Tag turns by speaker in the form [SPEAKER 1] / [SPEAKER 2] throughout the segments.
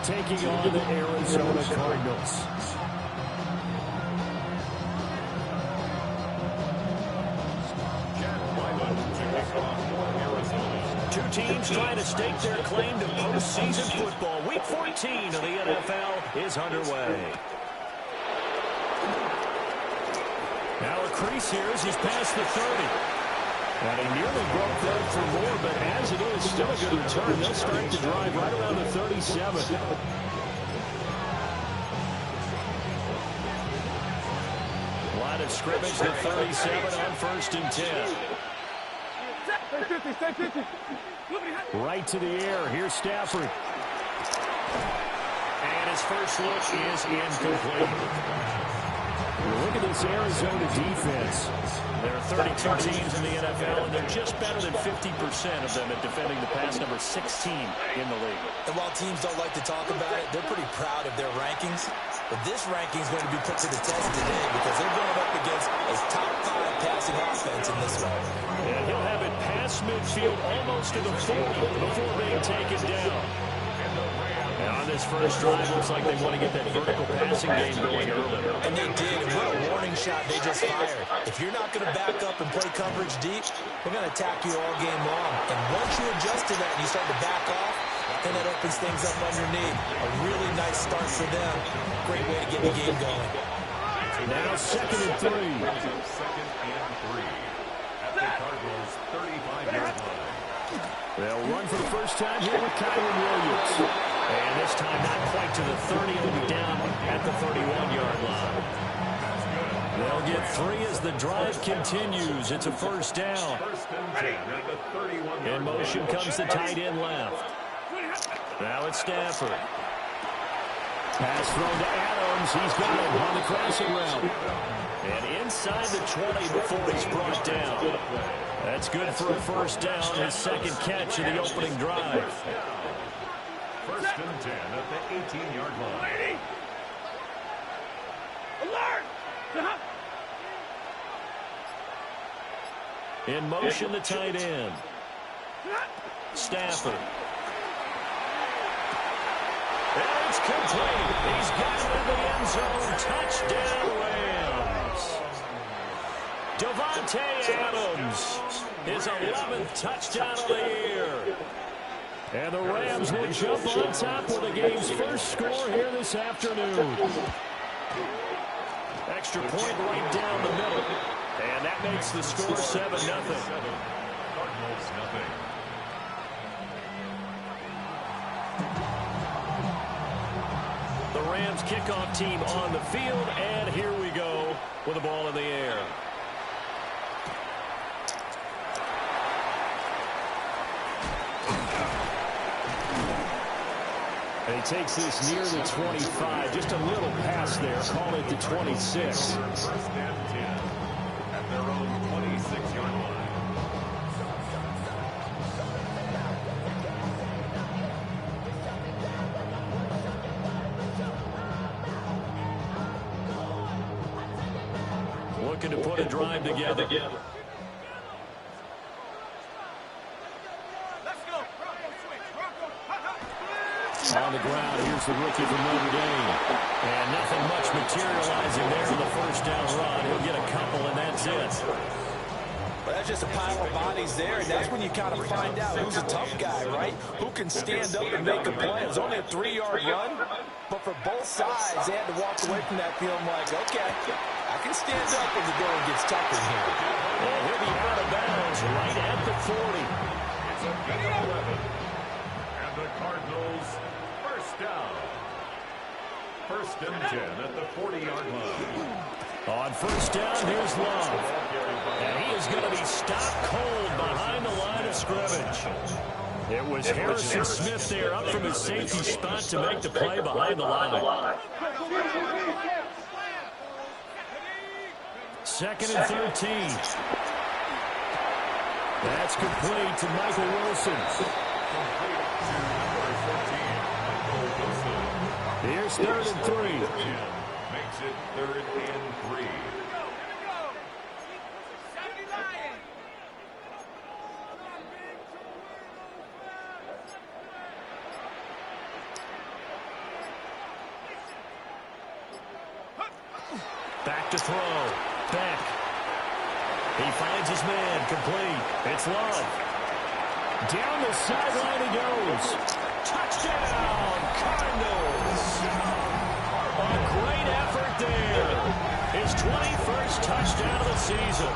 [SPEAKER 1] taking on the Arizona Cardinals. Two teams trying to stake their claim to postseason football. Week 14 of the NFL is underway. Now a crease here as he's past the 30. And he nearly broke that for more, but as it is, still a good return. They'll start to drive right around the 37. Line of scrimmage, the 37 on 1st and 10. Right to the air. Here's Stafford. And his first look is incomplete. Look at this Arizona defense. There are 32 teams in the NFL, and they're just better than 50% of them at defending the pass, number 16 in the league.
[SPEAKER 2] And while teams don't like to talk about it, they're pretty proud of their rankings. But this ranking is going to be put to the test today because they're going up against a top 5 passing offense in this one.
[SPEAKER 1] And he'll have it past midfield almost to the 40 before being taken down. And on this first drive, looks like they want to get that vertical passing game going early.
[SPEAKER 2] And they did. And what a warning shot they just fired. If you're not going to back up and play coverage deep, they're going to attack you all game long. And once you adjust to that and you start to back off, then that opens things up underneath. A really nice start for them. Great way to get the game going.
[SPEAKER 1] Now 2nd and 3.
[SPEAKER 3] Second and 3 at the Cardinals' 35-yard line.
[SPEAKER 1] They'll run for the first time here with Kyron Williams. And this time not quite to the 30. It'll be down at the 31-yard line. They'll get 3 as the drive continues. It's a first down. In motion comes the tight end left. Now it's Stafford. Pass thrown to Adams. He's got him on the crossing route. And inside the 20 before he's brought down. That's good for a first down. His second catch of the opening drive.
[SPEAKER 3] 1st and 10 at the 18-yard line.
[SPEAKER 4] Alert!
[SPEAKER 1] In motion, the tight end. Stafford. And it's complete. He's got it in the end zone. Touchdown, Rams. Davante Adams, his 11th touchdown of the year. And the Rams will jump on top with the game's first score here this afternoon. Extra point right down the middle. And that makes the score 7-0.
[SPEAKER 3] Cardinals nothing.
[SPEAKER 1] The Rams kickoff team on the field, and here we go with the ball in the air. And he takes this near the 25, just a little pass there, call it the 26.
[SPEAKER 3] 1st and 10 at their own 26-yard line.
[SPEAKER 1] Looking to put a drive together. On the ground, here's the rookie from Notre Dame. And nothing much materializing there in the first down run. He'll get a couple, and that's it.
[SPEAKER 2] Well, that's just a pile of bodies there, and that's when you kind of find out who's a tough guy, right? Who can stand up and make a play. It was only a 3-yard run, but for both sides, they had to walk away from that feeling like, okay, I can stand up when the going gets tough in here.
[SPEAKER 1] And he'll be out of bounds right at the 40.
[SPEAKER 3] It's a good 11. And the Cardinals first down. 1st and 10 at the 40-yard line.
[SPEAKER 1] On first down, here's Love. And he is going to be stopped cold behind the line of scrimmage. It was Harrison Smith there up from his safety spot to make the play behind the line. 2nd and 13. That's complete to Michael Wilson. Here's 3rd and 3.
[SPEAKER 3] Makes it 3rd and 3.
[SPEAKER 1] Back to throw. Beck. He finds his man. Complete. It's Love. Down the sideline he goes. Touchdown, Cardinals. A great effort there. His 21st touchdown of the season.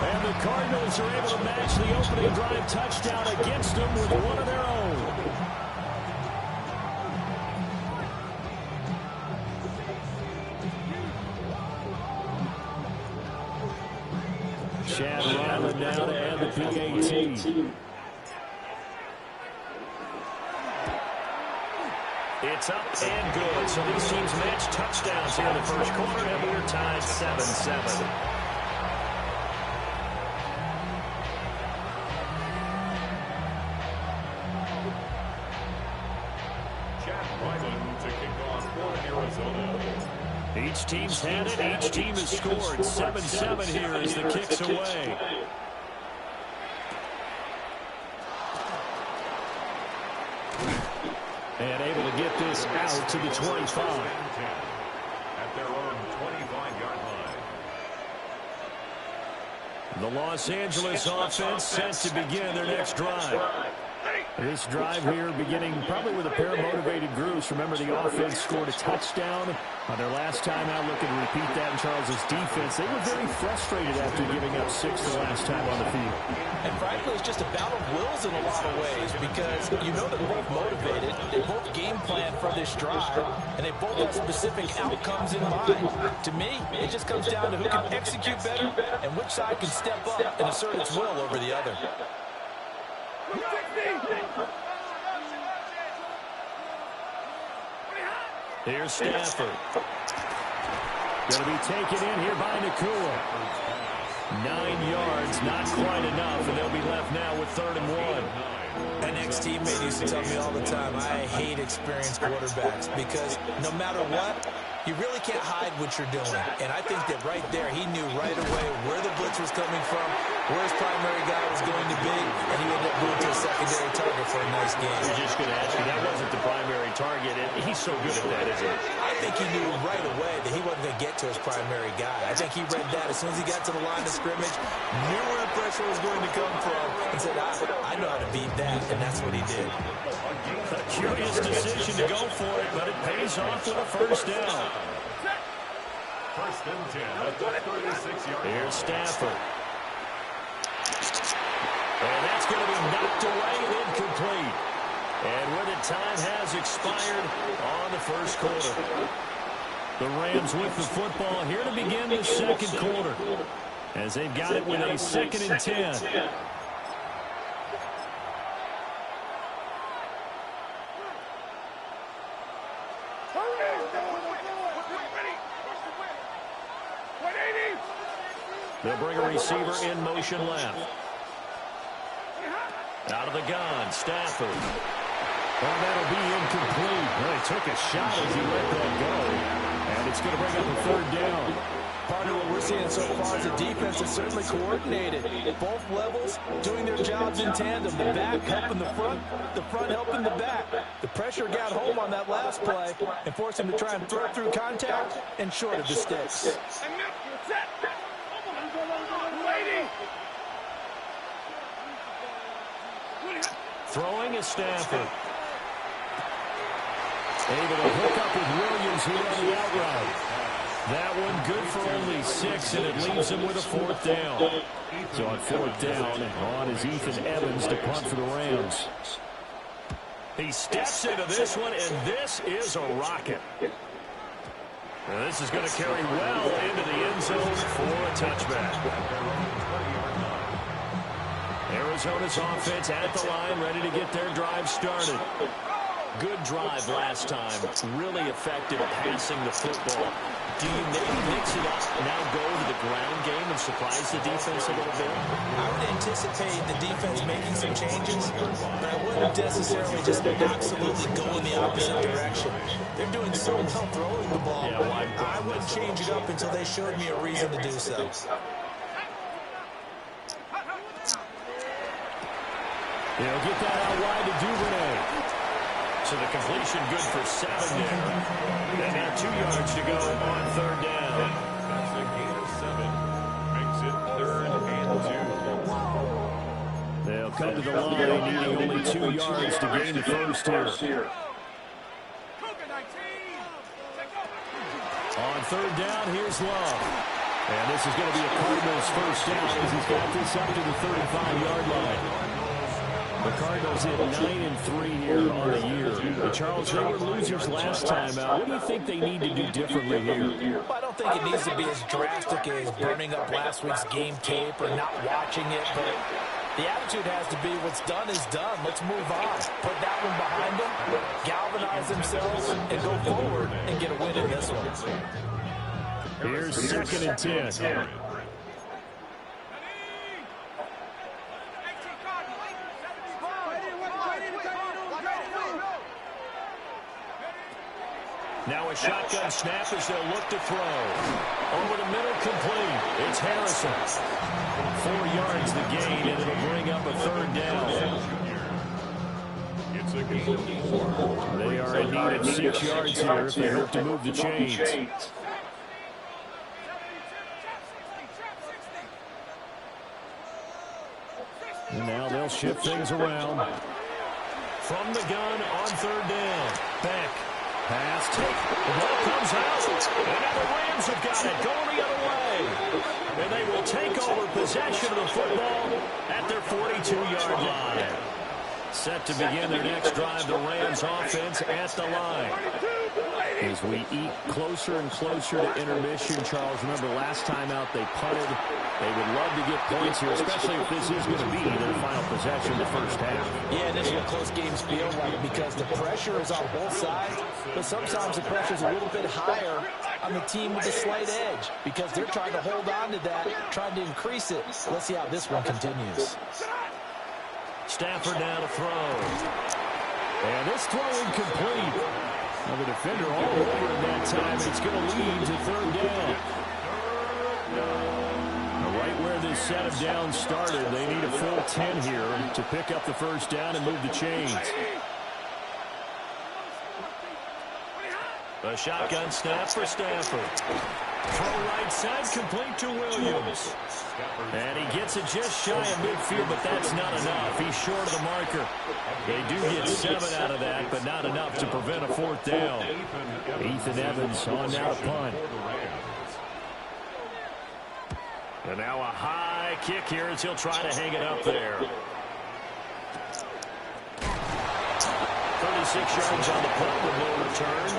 [SPEAKER 1] And the Cardinals are able to match the opening drive touchdown against them with one of their own. Chad Ryland now to add the PAT. It's up and good. So these teams match touchdowns here in the first quarter, and we're tied 7-7.
[SPEAKER 3] Chad Ryland to kick off for Arizona.
[SPEAKER 1] Each team's had it. Each team has scored. 7-7 here as the kick's away. And able to get this out to the 25.
[SPEAKER 3] At their own 25-yard line.
[SPEAKER 1] The Los Angeles offense set to begin their next drive. This drive here beginning probably with a pair of motivated groups. Remember, the offense scored a touchdown on their last time out. Looking to repeat that in Charles's defense. They were very frustrated after giving up 6 the last time on the field.
[SPEAKER 2] And frankly, it's just a battle of wills in a lot of ways because you know they're both motivated. They both game plan for this drive, and they both have specific outcomes in mind. To me, it just comes down to who can execute better and which side can step up and assert its will over the other.
[SPEAKER 1] Here's Stafford. Going to be taken in here by Nakua. 9 yards, not quite enough, and they'll be left now with 3rd and 1.
[SPEAKER 2] An ex-teammate used to tell me all the time, I hate experienced quarterbacks because no matter what, you really can't hide what you're doing. And I think that right there, he knew right away where the blitz was coming from, where his primary guy was going to be, and he ended up moving to a secondary target for a nice game.
[SPEAKER 1] I was just going to ask you, that wasn't the primary target, and he's so good at that, isn't he?
[SPEAKER 2] I think he knew right away that he wasn't going to get to his primary guy. I think he read that as soon as he got to the line of scrimmage, knew where the pressure was going to come from, and said, I know how to beat that, and that's what he did.
[SPEAKER 1] A curious decision to go for it, but it pays off with a first down.
[SPEAKER 3] 1st and 10 at the 36-yard line.
[SPEAKER 1] Here's Stafford. And that's going to be knocked away and incomplete. And where the time has expired on the first quarter. The Rams with the football here to begin the second quarter. As they've got it with a 2nd and 10. They'll bring a receiver in motion left. Out of the gun, Stafford. Well, that'll be incomplete. Well, he took a shot as he let that go. And it's going to bring up a 3rd down.
[SPEAKER 2] Part of what we're seeing so far is the defense is certainly coordinated. Both levels doing their jobs in tandem. The back helping the front helping the back. The pressure got home on that last play and forced him to try and throw through contact and short of the sticks.
[SPEAKER 1] Throwing is Stafford. Able to hook up with Williams here on the out route. That one good for only 6, and it leaves him with a 4th down. So on 4th down, on is Ethan Evans to punt for the Rams. He steps into this one, and this is a rocket. Now this is going to carry well into the end zone for a touchback. Arizona's offense at the line, ready to get their drive started. Good drive last time. Really effective passing the football. Do you maybe mix it up, now go to the ground game and surprise the defense a little bit?
[SPEAKER 2] I would anticipate the defense making some changes, but I wouldn't necessarily just absolutely go in the opposite direction. They're doing so well throwing the ball.
[SPEAKER 1] Yeah,
[SPEAKER 2] I wouldn't change it up until they showed me a reason to do so.
[SPEAKER 1] They'll get that out wide to Duvernay. So the completion good for 7 there. And now 2 yards to go on 3rd down.
[SPEAKER 3] That's a gain of 7. Makes it 3rd and 2.
[SPEAKER 1] They'll come to the line, needing only 2 yards to gain the first here. On 3rd down, here's Love. And this is going to be a Cardinals first down as he's got this up to the 35-yard line. The Cardinals hit 9-3 here on the year. Charles, they were losers last time out. What do you think they need to do differently here?
[SPEAKER 2] Well, I don't think it needs to be as drastic as burning up last week's game tape or not watching it, but the attitude has to be what's done is done. Let's move on. Put that one behind them, galvanize themselves, and go forward and get a win in this one.
[SPEAKER 1] Here's 2nd and 10. Now a shotgun snap as they'll look to throw. Over the middle, complete. It's Harrison. 4 yards the gain, and it'll bring up a 3rd down.
[SPEAKER 3] It's a gain of 4.
[SPEAKER 1] They are in need of 6 yards here if they hope to move the chains. And now they'll shift things around. From the gun on 3rd down. Beck. Pass, take. The ball comes out. And now the Rams have got it going the other way. And they will take over possession of the football at their 42-yard line. Set to begin their next drive, the Rams offense at the line. As we eat closer and closer to intermission, Charles, remember last time out they punted. They would love to get points here, especially if this is going to be their final possession the first half.
[SPEAKER 2] Yeah, this is what close games feel like because the pressure is on both sides, but sometimes the pressure is a little bit higher on the team with a slight edge because they're trying to hold on to that, trying to increase it. Let's see how this one continues.
[SPEAKER 1] Stafford now to throw. And this throw incomplete. Now the defender all over him that time, and it's going to lead to 3rd down. Now right where this set of downs started, they need a full 10 here to pick up the first down and move the chains. A shotgun snap for Stafford. Throw right side, complete to Williams. And he gets it just shy of midfield, but that's not enough. He's short of the marker. They do get 7 out of that, but not enough to prevent a 4th down. Ethan Evans on now to punt. And now a high kick here as he'll try to hang it up there. 36 yards on the punt with no return.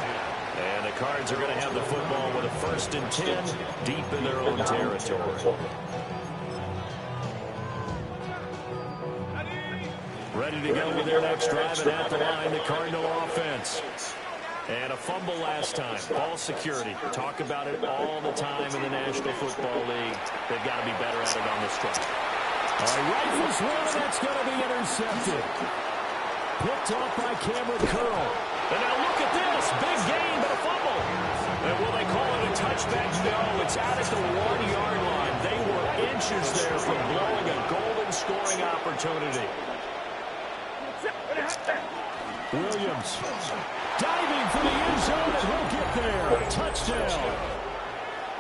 [SPEAKER 1] And the Cards are going to have the football with a 1st and 10 deep in their own territory. Ready to go with their next drive, and at the line, the Cardinal offense. And a fumble last time. Ball security. Talk about it all the time in the National Football League. They've got to be better at it on this drive. All right, rifles one, and that's going to be intercepted. Picked off by Cameron Curl. And now look at this. Big gain, but a fumble. And will they call it a touchback? No, it's out at the 1-yard line. They were inches there from blowing a golden scoring opportunity. Williams diving for the end zone, and he'll get there. Touchdown.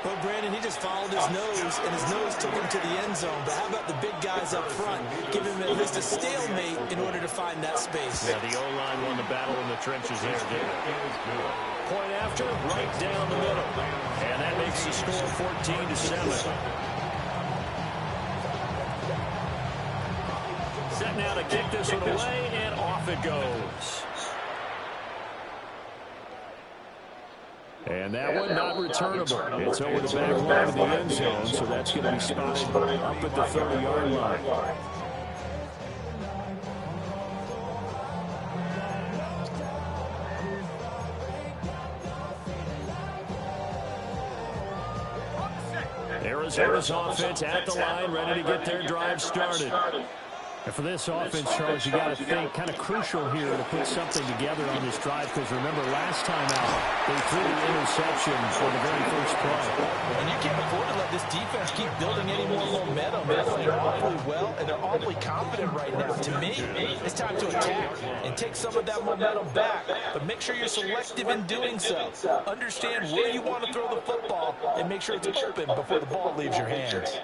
[SPEAKER 2] Well, Brandon, he just followed his nose, and his nose took him to the end zone. But how about the big guys up front? Give him at least a stalemate in order to find that space.
[SPEAKER 1] Yeah, the O-line won the battle in the trenches there, didn't it? Point after, right down the middle. And that makes the score 14-7. Set now to kick this one away, and off it goes. And that one not returnable. It's over the back line of the end zone, so that's going to be spotted up at the 30-yard line. Arizona's offense at the line, ready to get their drive started. And for this offense, Charles, you got to think kind of crucial here to put something together on this drive, because remember last time out, they threw the interception for the very first play.
[SPEAKER 2] And you can't afford to let this defense keep building any more momentum. They're playing awfully well, and they're awfully confident right now. To me, it's time to attack and take some of that momentum back, but make sure you're selective in doing so. Understand where you want to throw the football, and make sure it's open before the ball leaves your hands.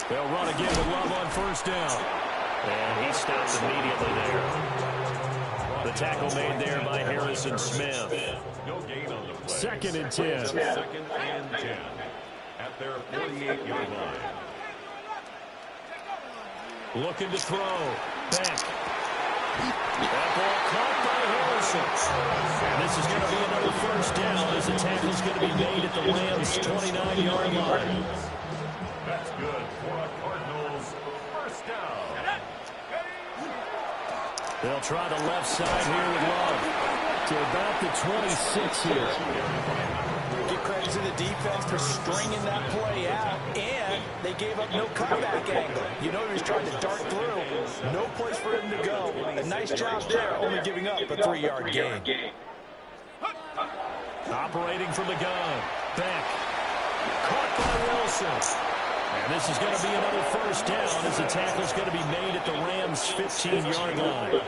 [SPEAKER 1] They'll run again with Love on first down. And he stops immediately there. The tackle made there by Harrison Smith.
[SPEAKER 3] No gain on the play.
[SPEAKER 1] 2nd and 10.
[SPEAKER 3] 2nd and 10 at their 48-yard line.
[SPEAKER 1] Looking to throw. Back. That ball caught by Harrison. And this is going to be another first down as the tackle's going to be made at the Rams' 29-yard line.
[SPEAKER 3] That's good for a Cardinals first down.
[SPEAKER 1] They'll try the left side here with Love to about the 26 here.
[SPEAKER 2] Give credit to the defense for stringing that play out, and they gave up no cutback angle. You know he was trying to dart through. No place for him to go. A nice job there, only giving up a 3-yard gain.
[SPEAKER 1] Operating from the gun. Back. Caught by Wilson. And this is going to be another first down as the tackle's going to be made at the Rams' 15-yard line.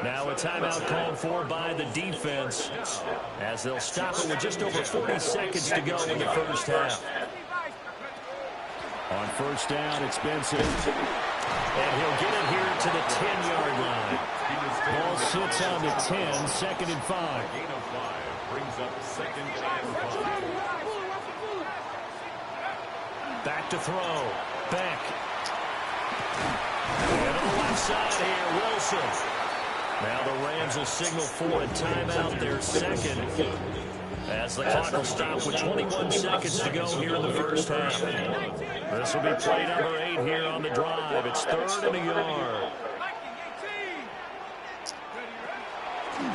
[SPEAKER 1] Now a timeout called for by the defense as they'll stop it with just over 40 seconds to go in the first half. On first down, it's Benson. And he'll get it here to the 10-yard line. Ball sits on the 10, 2nd and 5.
[SPEAKER 3] Gain of 5 brings up 2nd and 5.
[SPEAKER 1] Back to throw. Back. And on the left side here, Wilson. Now the Rams will signal for a timeout, their 2nd, as the clock will stop with 21 seconds to go here in the first half. This will be play number 8 here on the drive. It's 3rd and a yard.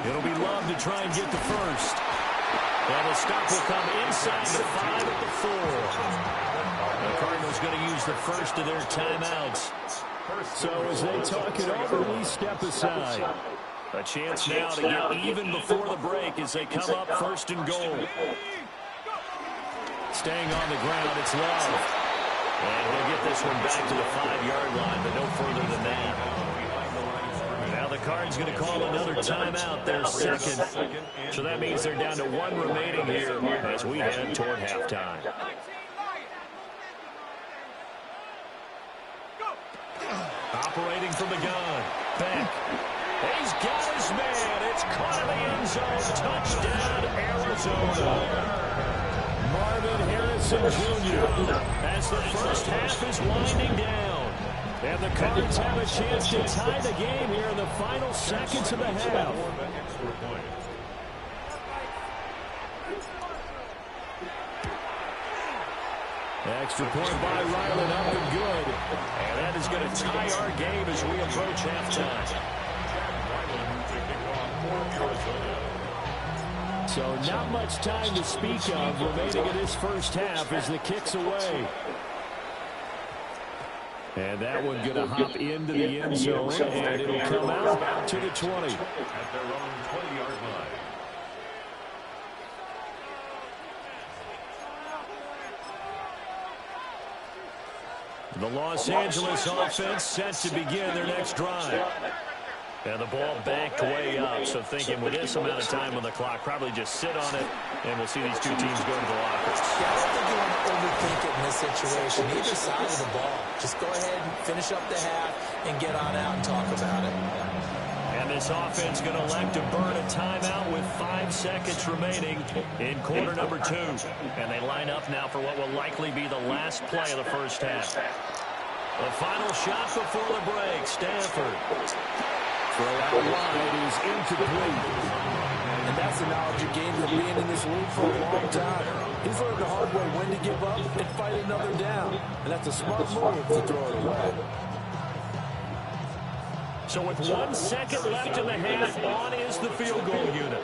[SPEAKER 1] It'll be Love to try and get the first. And the stop will come inside the 5 at the 4. The Cardinals going to use the first of their timeouts. So as they talk it over, we step aside. A chance now to get even before the break as they come up 1st and goal. Staying on the ground, it's Love. And he'll get this one back to the 5-yard line, but no further than that. Now the Cards going to call another timeout, their 2nd. So that means they're down to 1 remaining here as we head toward halftime. Operating from the gun. Back. He's got his man. It's caught in the end zone. Touchdown, Arizona. Marvin Harrison Jr. as the first half is winding down. And the Cards have a chance to tie the game here in the final seconds of the half. Extra point by Ryland, up and good. And that is going to tie our game as we approach halftime. So not much time to speak of remaining in this first half as the kick's away. And that one going to hop into the end zone, and it'll come out to the 20.
[SPEAKER 3] At their own 20-yard line.
[SPEAKER 1] The Los Angeles offense set to begin their next drive. And the ball backed way up, so thinking with this amount of time on the clock, probably just sit on it, and we'll see these two teams go to the lockers.
[SPEAKER 2] Yeah, I don't think you want to overthink it in this situation. Either side of the ball. Just go ahead and finish up the half and get on out and talk about it.
[SPEAKER 1] And this offense going to elect to burn a timeout with 5 seconds remaining in quarter number 2. And they line up now for what will likely be the last play of the first half. The final shot before the break, Stanford. Throw out wide is incomplete.
[SPEAKER 2] And that's the knowledge you gain from being in this league for a long time. He's learned the hard way when to give up and fight another down. And that's a smart move to throw it away.
[SPEAKER 1] So with 1 second left in the half, on is the field goal unit.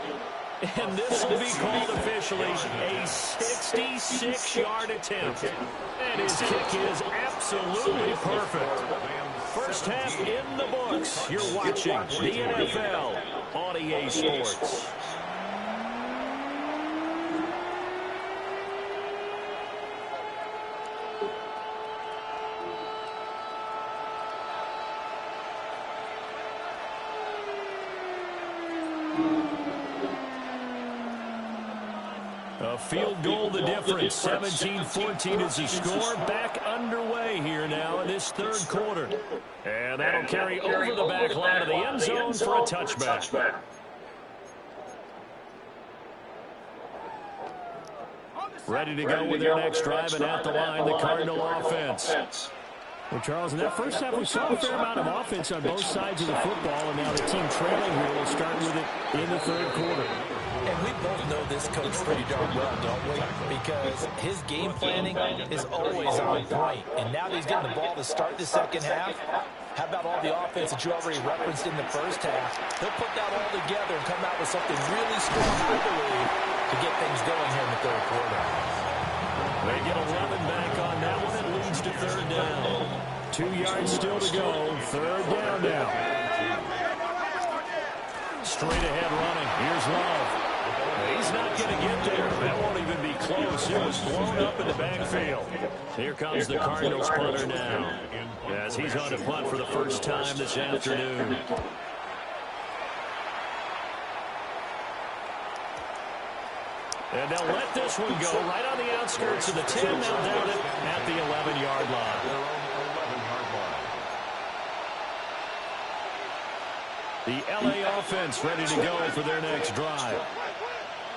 [SPEAKER 1] And this will be called officially a 66-yard attempt. And his kick is absolutely perfect. First half in the books. You're watching the NFL on EA Sports. A field goal the difference. 17-14 is the score. Back underway here now in this third quarter. And that'll carry over the back line of the end zone for a touchback. Ready to go with their next drive, and at the line, the Cardinal offense. Well, Charles, in that first half, we saw a fair amount of offense on both sides of the football, and now the team trailing here will start with it in the third quarter.
[SPEAKER 2] And we both know this coach pretty darn well, don't we? Because his game planning is always on point. And now that he's getting the ball to start the second half, how about all the offense that you already referenced in the first half? He'll put that all together and come out with something really strong, I believe, to get things going here in the third quarter.
[SPEAKER 1] They get 11 back on that one. It leads to third down. 2 yards still to go. Third down now. Straight ahead running. Here's Love. He's not going to get there. That won't even be close. It was blown up in the backfield. Here comes the Cardinals punter now, as he's on to punt for the first time this afternoon. And they'll let this one go right on the outskirts of the 10. They'll down it at the 11-yard line. The LA offense ready to go for their next drive.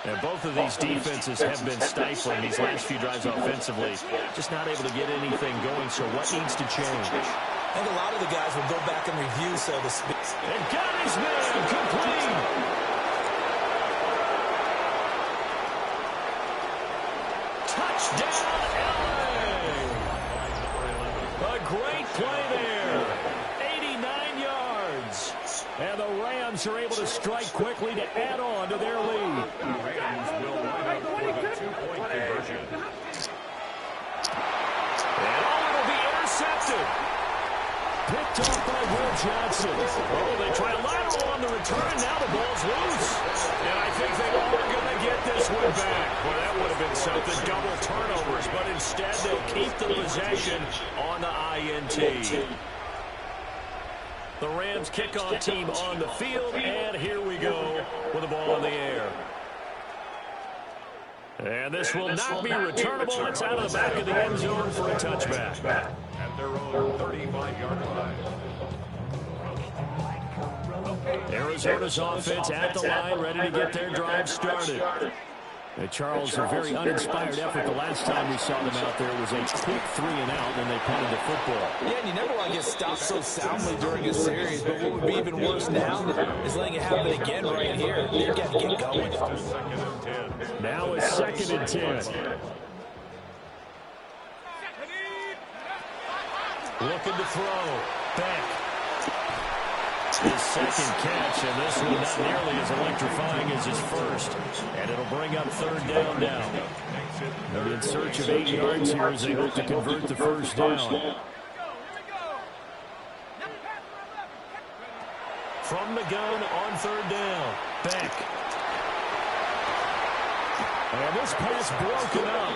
[SPEAKER 1] And both of these defenses have been stifling these last few drives offensively. Just not able to get anything going, so what needs to change?
[SPEAKER 2] I think a lot of the guys will go back and review, so to speak.
[SPEAKER 1] And got his man complete. Touchdown, LA. A great play there. 89 yards. And the Rams are able to strike quickly to add on to their lead.
[SPEAKER 3] The Rams will line up for the two-point conversion.
[SPEAKER 1] And it'll be intercepted. Picked off by Will Johnson. Oh, they try a lateral on the return. Now the ball's loose. And I think they are going to get this one back. Well, that would have been something. Double turnovers. But instead, they'll keep the possession on the INT. The Rams kickoff team on the field, and here we go with the ball in the air. And this will not be returnable. It's out of the back of the end zone for a touchback.
[SPEAKER 3] At their own 35-yard line.
[SPEAKER 1] Arizona's offense at the line, ready to get their drive started. And Charles, a very uninspired effort. The last time we saw them out there was a quick 3-and-out when they punted the football.
[SPEAKER 2] Yeah, and you never want to get stopped so soundly during a series, but what would be even worse now is letting it happen again right here. They've got to get going.
[SPEAKER 1] Now it's 2nd and 10. Looking to throw. Beck. His second catch, and this one not nearly as electrifying as his first. And it'll bring up third down now. They're in search of 8 yards here as they hope to convert the first down. From the gun on third down. Beck. And this pass broken up.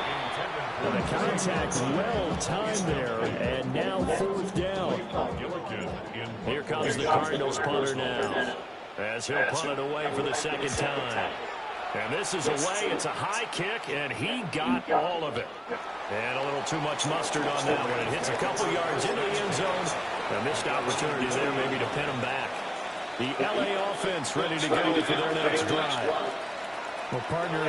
[SPEAKER 1] And the contact well timed there. And now fourth down. Here comes the Cardinals punter now, as he'll punt it away for the second time. And this is away. It's a high kick, and he got all of it. And a little too much mustard on that one. It hits a couple yards into the end zone. A missed opportunity there maybe to pin him back. The LA offense ready to go for their next drive. Well, partner,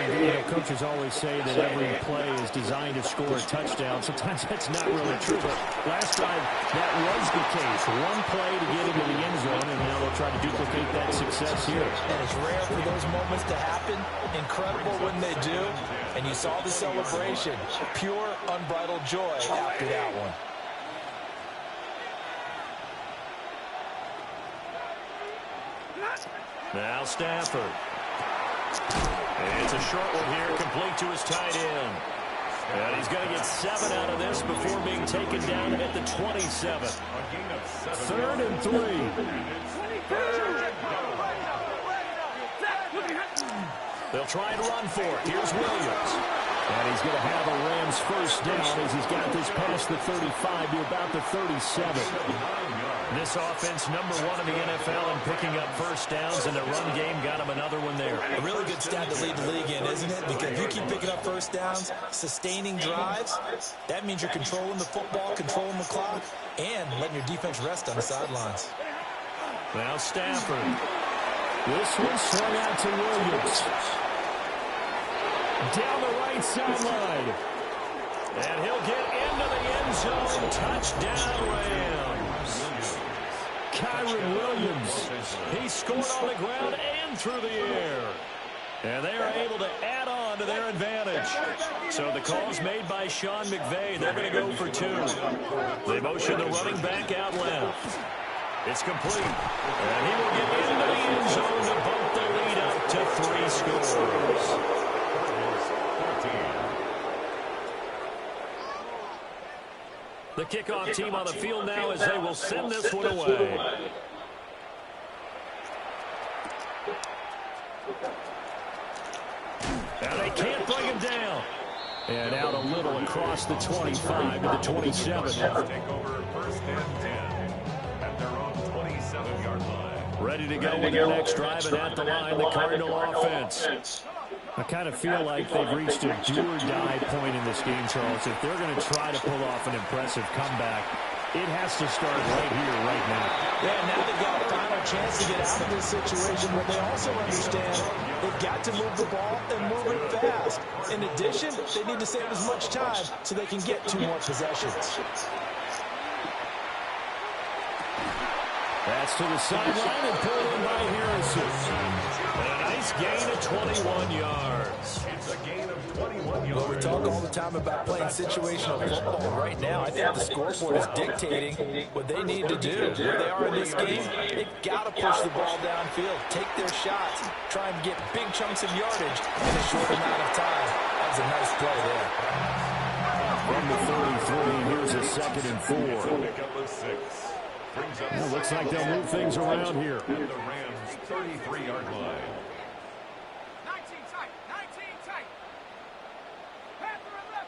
[SPEAKER 1] coaches always say that every play is designed to score a touchdown. Sometimes that's not really true, but last drive, that was the case. One play to get into the end zone, and now they'll try to duplicate that success here.
[SPEAKER 2] And it's rare for those moments to happen. Incredible when they do. And you saw the celebration. Pure, unbridled joy after that one.
[SPEAKER 1] Now Stafford. And it's a short one here, complete to his tight end. And he's going to get 7 out of this before being taken down at the 27. 3rd and 3. They'll try and run for it. Here's Williams. And he's going to have a Rams first down as he's got this past the 35 to about the 37. This offense #1 in the NFL in picking up first downs, and the run game got him another one there.
[SPEAKER 2] A really good stat to lead the league in, isn't it? Because if you keep picking up first downs, sustaining drives, that means you're controlling the football, controlling the clock, and letting your defense rest on the sidelines.
[SPEAKER 1] Now Stafford. This one swung out to Williams. Down the right sideline. And he'll get into the end zone. Touchdown, Rams. Kyron Williams. He scored on the ground and through the air. And they are able to add on to their advantage. So the call's made by Sean McVay. They're going to go for 2. They motion the running back out left. It's complete. And he will get into the end zone to bump the lead up to 3 scores. The kickoff team on the field now as they will send this one away. Now they can't bring him down. And out a little across the 25 to the 27.
[SPEAKER 3] Take over 1st and 10 at their own 27-yard line.
[SPEAKER 1] Ready to go with their next drive, and at the line, the Cardinal offense. I kind of feel like they've reached a do-or-die point in this game, Charles. If they're going to try to pull off an impressive comeback, it has to start right here, right now.
[SPEAKER 2] Yeah, now they've got a final chance to get out of this situation, but they also understand they've got to move the ball and move it fast. In addition, they need to save as much time so they can get 2 more possessions.
[SPEAKER 1] That's to the sideline and pulled in by Harrison. And a nice gain of 21 yards.
[SPEAKER 3] It's a gain of 21 yards.
[SPEAKER 2] Well, we talk all the time about playing situational football. Right now, I think the scoreboard is dictating what they need to do. Where they are in this game, they've got to push the ball downfield, take their shots, try and get big chunks of yardage in a short amount of time. That was a nice play there.
[SPEAKER 1] From the 33, here's a 2nd and 4.
[SPEAKER 3] Pickup of 6.
[SPEAKER 1] Well, looks like they'll move things around here.
[SPEAKER 3] At the Rams' 33-yard line.
[SPEAKER 4] 19 tight, 19 tight. Panther 11,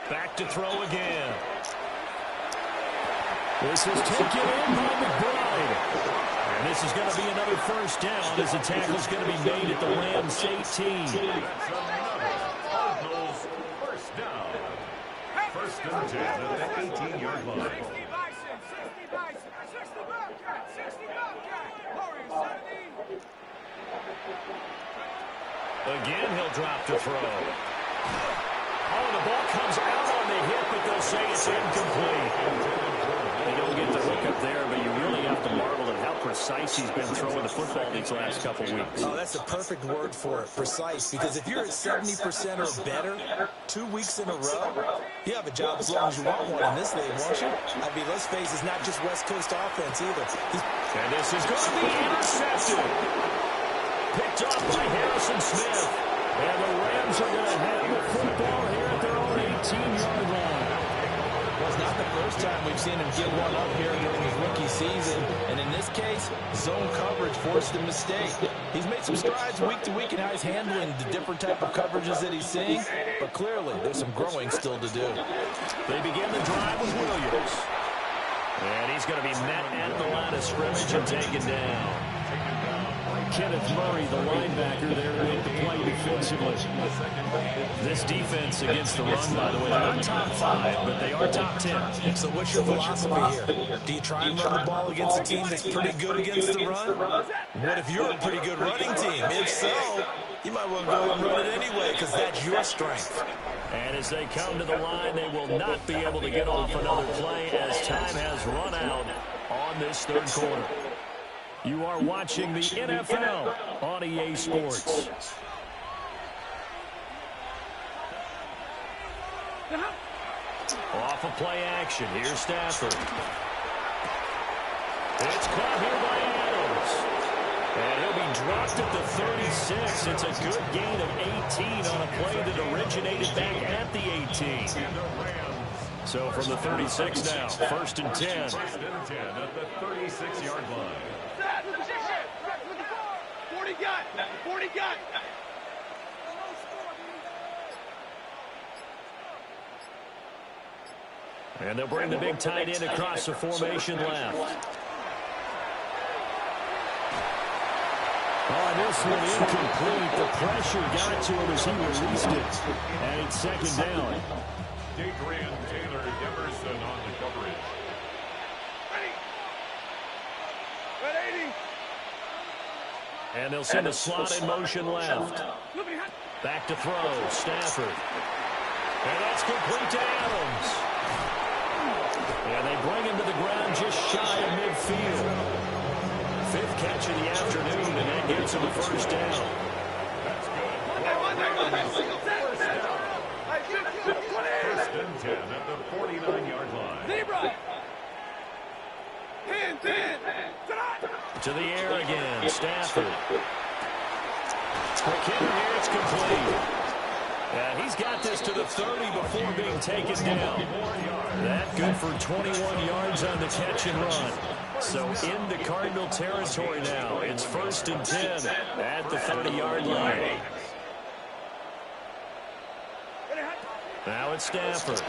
[SPEAKER 1] Back to throw again. This is taken in by McBride. And this is going to be another first down as the tackle's going to be made at the Rams 18.
[SPEAKER 3] That's another Cardinals first down. 1st and 10 at the 18-yard line.
[SPEAKER 4] 60 Bison, 60 Bison, 60 Bobcat, 60 Bobcat. Warriors 70.
[SPEAKER 1] Again, he'll drop to throw. Oh, the ball comes out on the hit, but they'll say it's incomplete. They don't get the hook up there, but you really have to marvel at how precise he's been throwing the football these last couple weeks.
[SPEAKER 2] Oh, that's the perfect word for it, precise, because if you're at 70% or better 2 weeks in a row, you have a job as long as you want one in this league, won't you? I mean, let's face it, it's not just West Coast offense either.
[SPEAKER 1] And this is going to be intercepted. Picked off by Harrison Smith. And the Rams are going to have the football here at their own 18-yard line.
[SPEAKER 2] Well, it's not the first time we've seen him get one up here during his rookie season. And in this case, zone coverage forced a mistake. He's made some strides week to week in how he's handling the different type of coverages that he's seeing. But clearly, there's some growing still to do.
[SPEAKER 1] They begin the drive with Williams. And he's going to be met at the line of scrimmage and taken down. Kenneth Murray, the linebacker, there to make the play defensively. This defense against the run, by the way, they're not top 5, but they are top 10.
[SPEAKER 2] So what's your philosophy here? Do you try and run the ball against a team that's pretty good against the run? What if you're a pretty good running team? If so, you might well go and run it anyway because that's your strength.
[SPEAKER 1] And as they come to the line, they will not be able to get off another play as time has run out on this 3rd quarter. You are watching the NFL on EA Sports. Off of play action, here's Stafford. It's caught here by Adams. And he'll be dropped at the 36. It's a good gain of 18 on a play that originated back at the 18. So from the 36 now, 1st and 10.
[SPEAKER 3] 1st and 10 at the 36-yard line.
[SPEAKER 4] 40 got. 40 got.
[SPEAKER 1] And they'll bring the big tight end across the formation left. Oh, this one incomplete. The pressure got to him as he released it. And it's 2nd down.
[SPEAKER 3] Adrian Taylor Demerson on the coverage.
[SPEAKER 4] Ready.
[SPEAKER 1] And they'll send a slot in motion left. Back to throw. Stafford. And that's complete to Adams. And they bring him to the ground just shy of midfield. 5th catch of the afternoon, and that gets him a 1st down.
[SPEAKER 3] That's good. 1st and 10 at the 49-yard line.
[SPEAKER 4] Zebra.
[SPEAKER 1] To the air again. Stafford. Quick hitter here. It's complete. And he's got this to the 30 before being taken down. That good for 21 yards on the catch and run. So into Cardinal territory now. It's 1st and 10 at the 30-yard line. Now it's Stafford.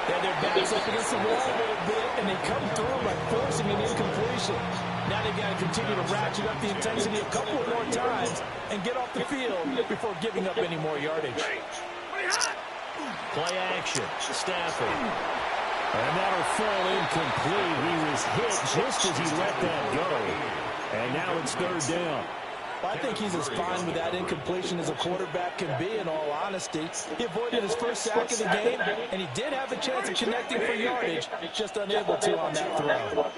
[SPEAKER 2] Yeah, their backs up against the wall a little bit, and they come through by forcing an incompletion. Now they've got to continue to ratchet up the intensity a couple of more times and get off the field before giving up any more yardage.
[SPEAKER 1] Play action. Stafford. And that'll fall incomplete. He was hit just as he let that go. And now it's 3rd down.
[SPEAKER 2] I think he's as fine with that incompletion as a quarterback can be, in all honesty. He avoided his first sack of the game, and he did have a chance of connecting for yardage, just unable to on that throw.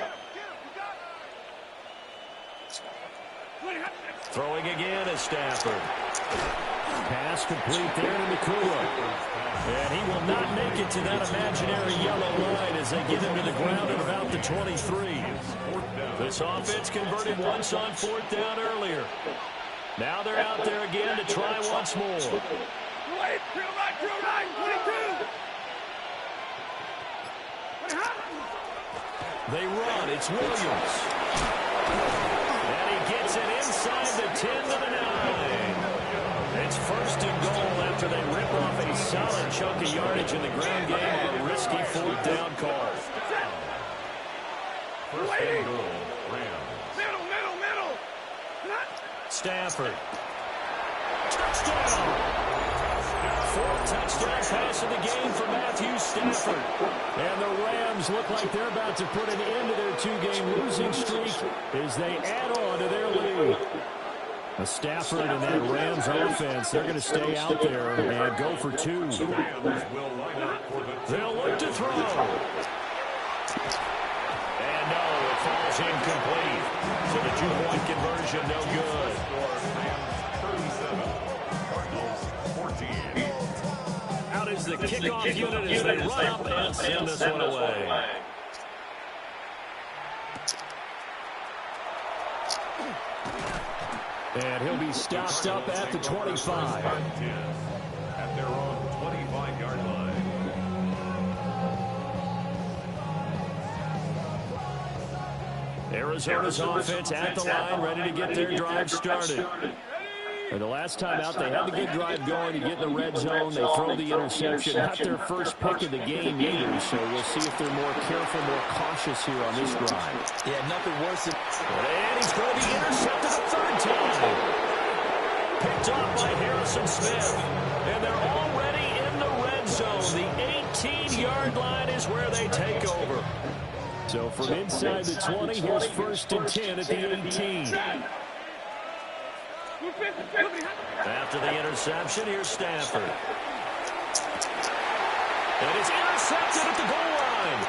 [SPEAKER 1] Throwing again is Stafford. Pass complete there to Nakua. And he will not make it to that imaginary yellow line as they get him to the ground at about the 23. This offense converted once on 4th down earlier. Now they're out there again to try once more. They run. It's Williams. And he gets it inside the 10 to the 9. It's 1st and goal after they rip off a solid chunk of yardage in the ground game on a risky 4th down call.
[SPEAKER 3] 1st and goal, Rams.
[SPEAKER 4] Middle.
[SPEAKER 1] Stafford. Touchdown! 4th touchdown pass of the game for Matthew Stafford. And the Rams look like they're about to put an end to their 2-game losing streak as they add on to their lead. Stafford and that Rams offense, they're going to stay out there and go for 2.
[SPEAKER 3] Rams will line up for the
[SPEAKER 1] They'll look to throw. And no, it falls incomplete. So the 2-point conversion, no good.
[SPEAKER 3] Rams 37, Cardinals 14.
[SPEAKER 1] Out is the kickoff unit as they run up and send this one away. And he'll be stopped up at the 25.
[SPEAKER 3] At their own 25-yard line.
[SPEAKER 1] Arizona's offense at the line, ready to get their drive started. And the last time out, they had the good drive going to get in the red zone. They throw the interception. Not their first pick of the game either, so we'll see if they're more careful, more cautious here on this drive.
[SPEAKER 2] Yeah, nothing worse than...
[SPEAKER 1] And he's going to be intercepted a 3rd time. Picked off by Harrison Smith. And they're already in the red zone. The 18-yard line is where they take over. So from inside the 20, here's 1st and 10 at the 18. After the interception, here's Stafford. And it's intercepted at the goal line.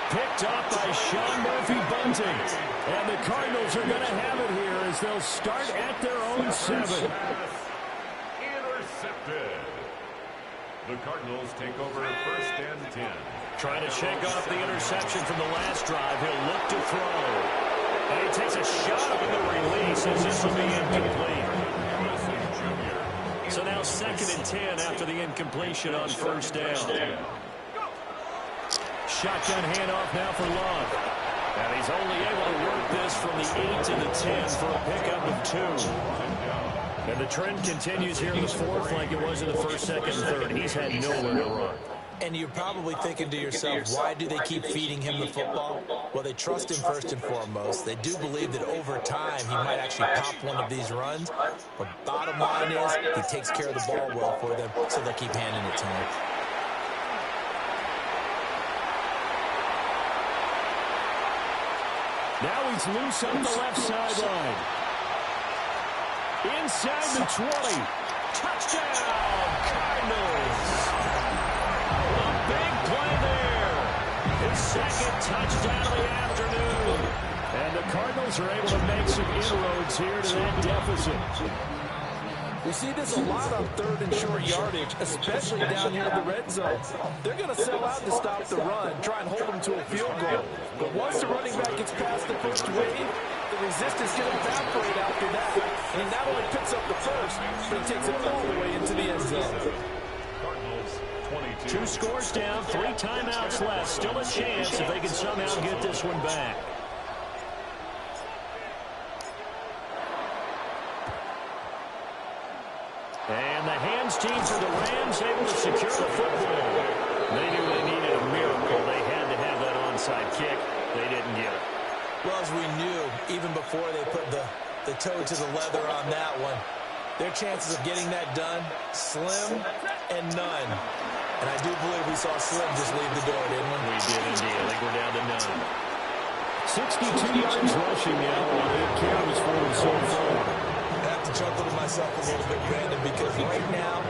[SPEAKER 1] Picked up by Sean Murphy-Bunting. And the Cardinals are going to have it here as they'll start at their own 7.
[SPEAKER 3] Intercepted. The Cardinals take over 1st and 10.
[SPEAKER 1] Trying to shake off the interception from the last drive. He'll look to throw. And he takes a shot on the release as this will be incomplete. So now 2nd and 10 after the incompletion on 1st down. Shotgun handoff now for Love. And he's only able to work this from the 8 to the 10 for a pickup of 2. And the trend continues here in the 4th like it was in the 1st, 2nd, and 3rd. He's had nowhere to run.
[SPEAKER 2] And you're probably thinking to yourself, why do they keep feeding him the football? Well, they trust him first and foremost. They do believe that over time he might actually pop one of these runs. But bottom line is he takes care of the ball well for them, so they'll keep handing it to him.
[SPEAKER 1] Now he's loose on the left sideline. Inside the 20. Touchdown, Cardinals. A big play there. His 2nd touchdown of the afternoon. And the Cardinals are able to make some inroads here to that deficit.
[SPEAKER 2] We see this a lot on 3rd and short yardage, especially down here in the red zone. They're going to sell out to stop the run, try and hold them to a field goal. But once the running back gets past the first wave, the resistance can evaporate after that. And he not only picks up the first, but he takes it all the way into the end zone.
[SPEAKER 3] Cardinals 22.
[SPEAKER 1] 2 scores down, 3 timeouts left. Still a chance if they can somehow get this one back. And the hands team for the Rams able to secure the football. They knew they needed a miracle. They had to have that onside kick. They didn't get it.
[SPEAKER 2] Well, as we knew, even before they put the toe to the leather on that one, their chances of getting that done, slim and none. And I do believe we saw Slim just leave the door, didn't we?
[SPEAKER 1] We did indeed. I think we're down to none. 62 yards rushing now on 8 carries for him so far.
[SPEAKER 2] I have to chuckle to myself a little bit, Brandon, because right now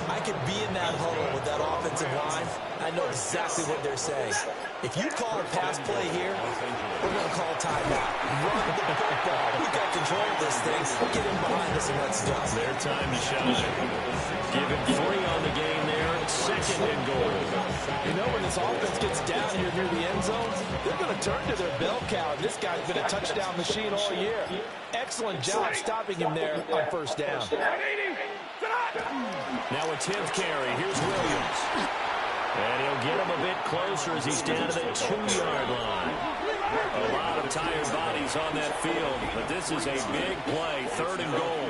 [SPEAKER 2] I could be in that huddle with that offensive line. I know exactly what they're saying. If you call a pass play here, we're going to call timeout. Run the football. We've got control of this thing. Get in behind us and let's go.
[SPEAKER 1] Their time to shine. Give him 3 on the game there. 2nd and goal.
[SPEAKER 2] You know, when this offense gets down here near the end zone, they're going to turn to their bell cow. This guy's been a touchdown machine all year. Excellent job stopping him there on 1st down.
[SPEAKER 1] Now a 10th carry. Here's Williams. And he'll get him a bit closer as he's down to the 2-yard line. A lot of tired bodies on that field, but this is a big play. 3rd and goal.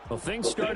[SPEAKER 1] Well, things start